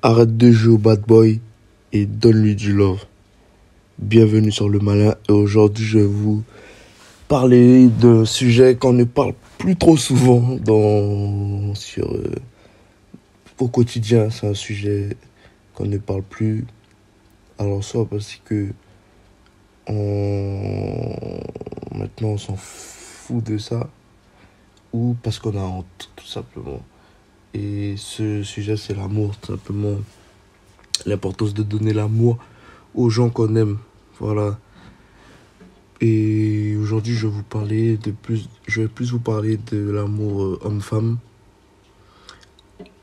Arrête de jouer au bad boy et donne-lui du love. Bienvenue sur Le Malin et aujourd'hui je vais vous parler d'un sujet qu'on ne parle plus trop souvent au quotidien. C'est un sujet qu'on ne parle plus. Alors soit parce que maintenant on s'en fout de ça ou parce qu'on a honte tout simplement. Et ce sujet c'est l'amour, tout simplement. L'importance de donner l'amour aux gens qu'on aime. Voilà. Et aujourd'hui, je vais plus vous parler de l'amour homme-femme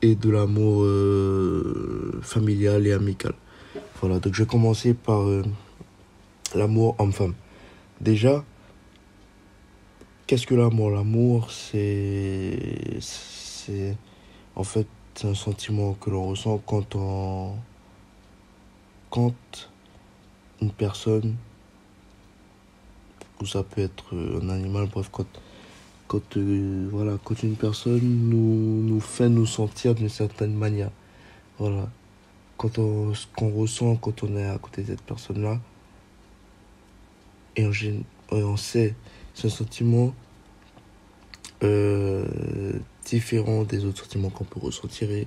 et de l'amour familial et amical. Voilà, donc je vais commencer par l'amour homme-femme. Déjà, qu'est-ce que l'amour? L'amour, c'est en fait c'est un sentiment que l'on ressent quand une personne, ou ça peut être un animal, bref, quand une personne nous fait nous sentir d'une certaine manière. Voilà. Ce qu'on ressent quand on est à côté de cette personne-là, et on sait, c'est un sentiment différent des autres sentiments qu'on peut ressentir. Et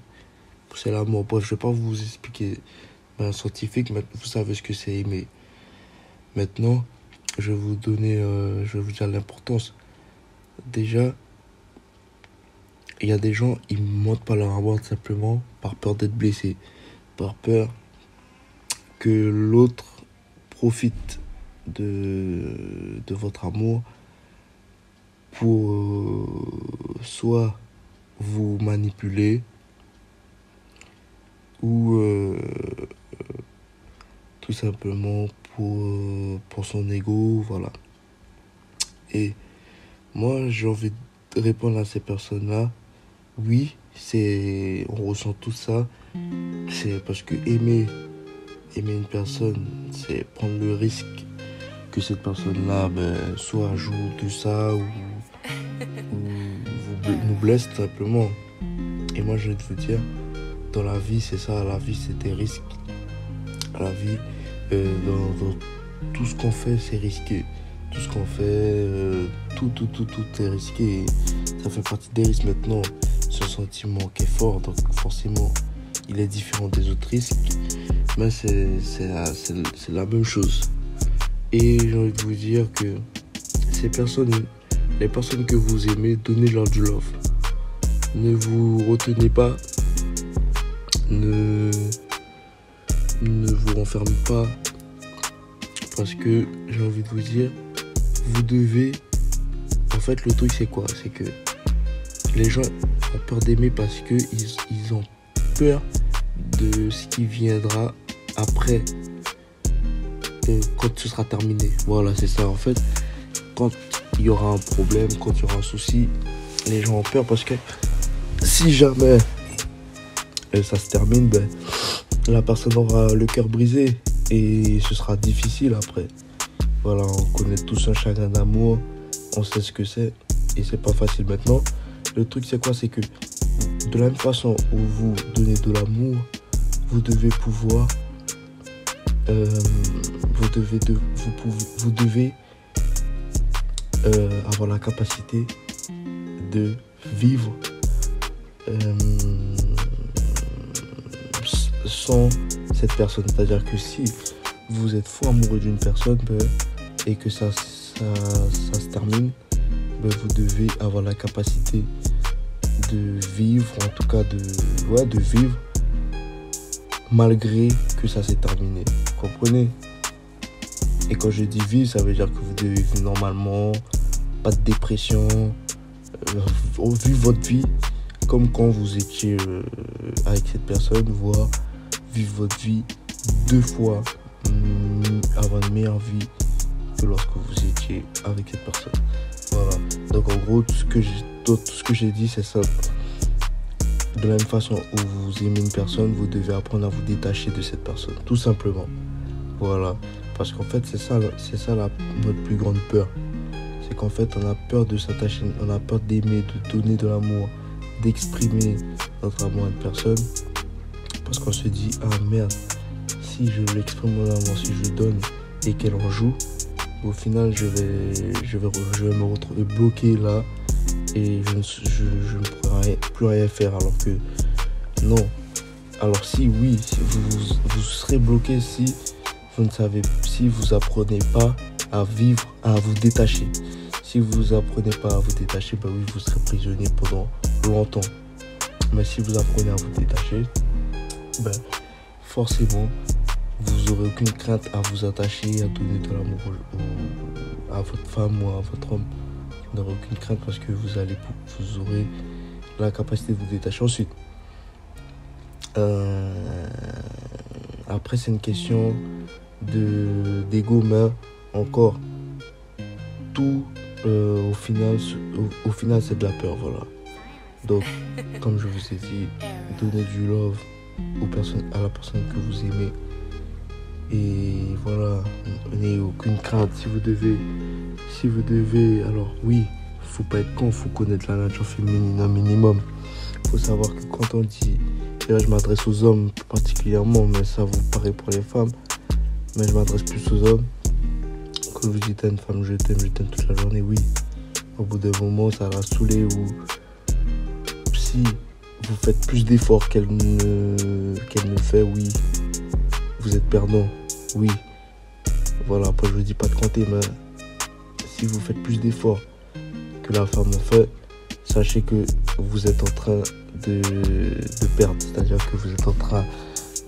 c'est l'amour. Bref, je vais pas vous expliquer un scientifique, mais vous savez ce que c'est aimer. Maintenant, je vais vous dire l'importance. Déjà, il y a des gens, ils montrent pas leur amour simplement par peur d'être blessés, par peur que l'autre profite de votre amour pour soit vous manipuler ou tout simplement pour son ego, voilà. Et moi, j'ai envie de répondre à ces personnes-là. Oui, on ressent tout ça. C'est parce que aimer une personne, c'est prendre le risque que cette personne-là, soit joue de ça ou nous blesse tout simplement. Et moi, je vais vous dire, dans la vie, c'est ça. La vie, c'est des risques. La vie, dans tout ce qu'on fait, c'est risqué. Tout ce qu'on fait, tout est risqué. Et ça fait partie des risques maintenant. C'est un sentiment qui est fort, donc forcément, il est différent des autres risques. Mais c'est la même chose. Et j'ai envie de vous dire que les personnes que vous aimez, donnez-leur du love. Ne vous retenez pas. Ne vous renfermez pas. Parce que j'ai envie de vous dire, vous devez... En fait, le truc, c'est quoi? C'est que les gens ont peur d'aimer parce qu'ils ont peur de ce qui viendra après, quand ce sera terminé. Voilà, c'est ça. En fait, quand il y aura un problème, quand il y aura un souci, les gens ont peur parce que si jamais ça se termine, la personne aura le cœur brisé et ce sera difficile après. Voilà, on connaît tous un chagrin d'amour, on sait ce que c'est et c'est pas facile. Maintenant, le truc c'est quoi? C'est que de la même façon où vous donnez de l'amour, vous devez pouvoir vous devez avoir la capacité de vivre sans cette personne. C'est-à-dire que si vous êtes fou amoureux d'une personne et que ça se termine, vous devez avoir la capacité de vivre, en tout cas de vivre malgré que ça s'est terminé. Vous comprenez? Et quand je dis vivre, ça veut dire que vous devez vivre normalement, pas de dépression, vivre votre vie comme quand vous étiez avec cette personne, voire vivre votre vie 2 fois avoir une meilleure vie que lorsque vous étiez avec cette personne. Voilà. Donc en gros, tout ce que j'ai dit, c'est simple. De la même façon où vous aimez une personne, vous devez apprendre à vous détacher de cette personne, tout simplement. Voilà. Parce qu'en fait, c'est ça notre plus grande peur. C'est qu'en fait, on a peur de s'attacher, on a peur d'aimer, de donner de l'amour, d'exprimer notre amour à une personne. parce qu'on se dit, ah merde, si je l'exprime mon amour, si je donne et qu'elle en joue, au final je vais me retrouver bloqué là et je ne pourrai plus rien faire, alors que non. Alors si oui, si vous serez bloqué si vous apprenez pas à vivre, à vous détacher. Si vous apprenez pas à vous détacher, bah oui, vous serez prisonnier pendant longtemps. Mais si vous apprenez à vous détacher, ben, forcément, vous n'aurez aucune crainte à vous attacher, à donner de l'amour à votre femme ou à votre homme. Vous n'aurez aucune crainte parce que vous aurez la capacité de vous détacher. Ensuite, après, c'est une question d'ego, mais encore, tout au final, c'est de la peur, voilà. Donc, comme je vous ai dit, donnez du love à la personne que vous aimez. Et voilà, n'ayez aucune crainte. Si vous devez, alors oui, faut pas être con, faut connaître la nature féminine un minimum. Faut savoir que quand on dit, et là je m'adresse aux hommes particulièrement, mais ça vous paraît pour les femmes, mais je m'adresse plus aux hommes. Quand vous dites à une femme je t'aime toute la journée, oui, au bout d'un moment ça va saouler, ou si vous faites plus d'efforts qu'elle ne fait, oui, vous êtes perdant, oui. Voilà, après je vous dis pas de compter, mais si vous faites plus d'efforts que la femme en fait, sachez que vous êtes en train de perdre. C'est-à-dire que vous êtes en train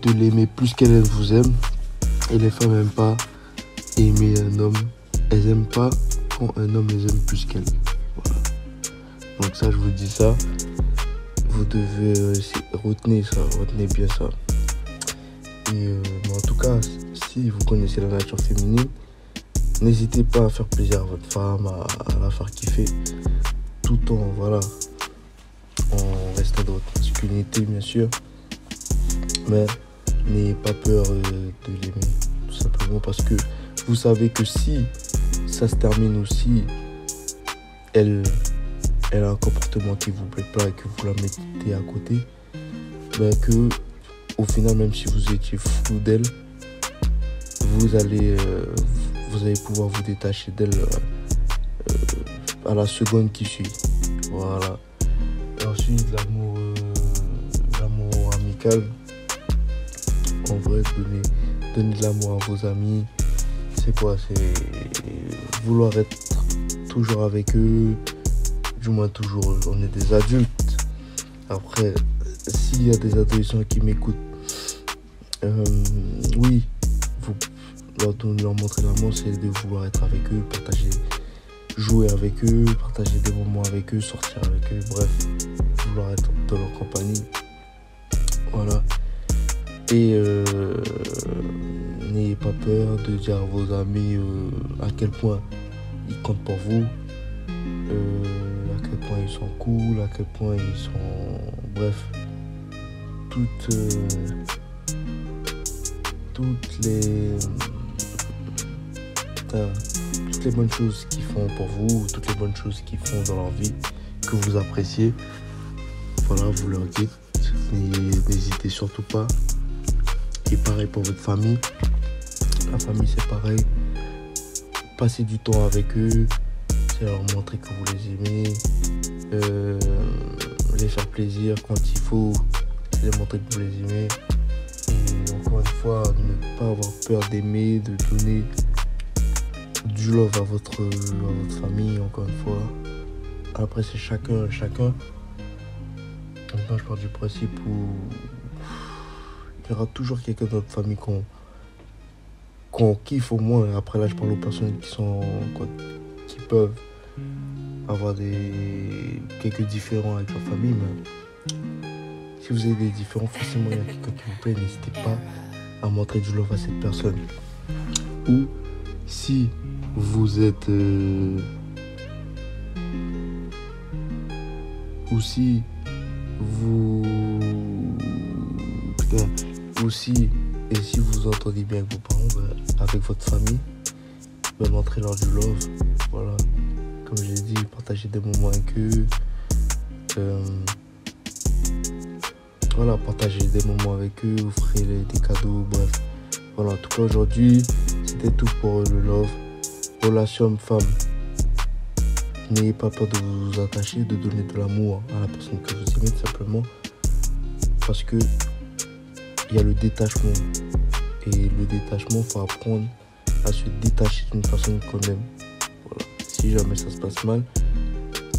de l'aimer plus qu'elle vous aime. Et les femmes n'aiment pas aimer un homme. Elles n'aiment pas quand un homme les aime plus qu'elles. Voilà. Donc ça, je vous dis ça. Vous devez retenir bien ça. Et mais en tout cas, si vous connaissez la nature féminine, n'hésitez pas à faire plaisir à votre femme, à la faire kiffer, tout en restant dans votre masculinité, bien sûr. Mais n'ayez pas peur de l'aimer, tout simplement parce que vous savez que si ça se termine, ou si elle a un comportement qui vous plaît pas et que vous la mettez à côté, ben que au final, même si vous étiez fou d'elle, vous allez pouvoir vous détacher d'elle à la seconde qui suit. Voilà. Et ensuite, l'amour amical. En vrai, donner de l'amour à vos amis. C'est quoi? C'est vouloir être toujours avec eux. Du moins toujours, on est des adultes. Après, s'il y a des adolescents qui m'écoutent, oui, vous leur montrer l'amour, c'est de vouloir être avec eux, jouer avec eux, partager des moments avec eux, sortir avec eux, bref, vouloir être dans leur compagnie. Voilà. Et n'ayez pas peur de dire à vos amis à quel point ils comptent pour vous, à quel point ils sont cool, à quel point ils sont... Bref, toutes les bonnes choses qu'ils font pour vous, toutes les bonnes choses qu'ils font dans leur vie, que vous appréciez. Voilà, vous leur dites, n'hésitez surtout pas. Et pareil pour votre famille. La famille, c'est pareil. Passez du temps avec eux, c'est leur montrer que vous les aimez, les faire plaisir quand il faut, les montrer que vous les aimez. Et encore une fois, ne pas avoir peur d'aimer, de donner du love à votre famille, encore une fois. Après, c'est chacun. Maintenant, je pars du principe où il y aura toujours quelqu'un dans notre famille qu'on kiffe au moins. Après, là, je parle aux personnes qui peuvent avoir quelques différends avec leur famille. Mais si vous avez des différends, forcément, il y a quelqu'un qui vous plaît. N'hésitez pas à montrer du love à cette personne. Ou si vous êtes... ou si vous... Putain. Aussi, et si vous entendez bien avec vos parents, avec votre famille, montrez-leur du love. Voilà, comme j'ai dit, partagez des moments avec eux. voilà, partagez des moments avec eux, offrez des cadeaux, bref. Voilà, en tout cas aujourd'hui, c'était tout pour le love. Relation homme-femme. N'ayez pas peur de vous attacher, de donner de l'amour à la personne que vous aimez, tout simplement. Parce que il y a le détachement. Et le détachement, il faut apprendre à se détacher d'une personne qu'on aime. Voilà. Si jamais ça se passe mal.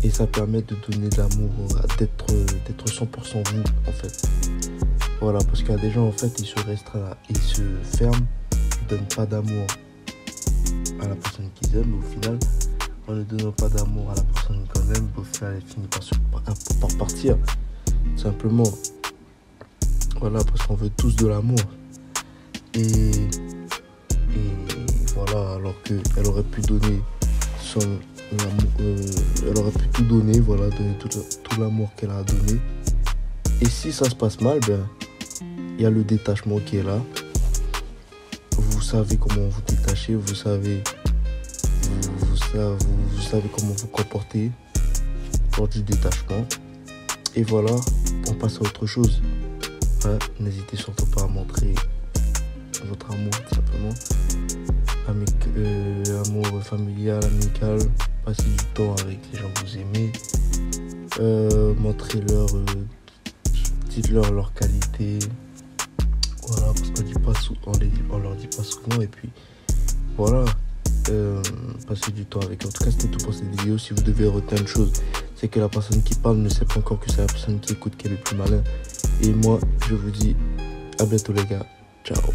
Et ça permet de donner de l'amour, d'être 100% vous, en fait. Voilà, parce qu'il y a des gens, en fait, ils se restreignent, ils se ferment, ils ne donnent pas d'amour à la personne qu'ils aiment. Mais au final, en ne donnant pas d'amour à la personne qu'on aime, au final, elle finit par partir. Simplement. Voilà, parce qu'on veut tous de l'amour. Et voilà, alors qu'elle aurait pu donner elle aurait pu tout donner, voilà, donner tout l'amour qu'elle a donné. Et si ça se passe mal, ben, il y a le détachement qui est là. Vous savez comment vous détacher, vous savez comment vous comporter lors du détachement. Et voilà, on passe à autre chose. Hein, n'hésitez surtout pas à montrer votre amour, tout simplement. Amour familial, amical, passer du temps avec les gens que vous aimez, montrez-leur, dites-leur leurs qualités, voilà, parce qu'on leur dit pas souvent, et puis voilà, passer du temps avec eux. En tout cas, c'était tout pour cette vidéo. Si vous devez retenir une chose, c'est que la personne qui parle ne sait pas encore que c'est la personne qui écoute qui est le plus malin. Et moi, je vous dis à bientôt les gars, ciao.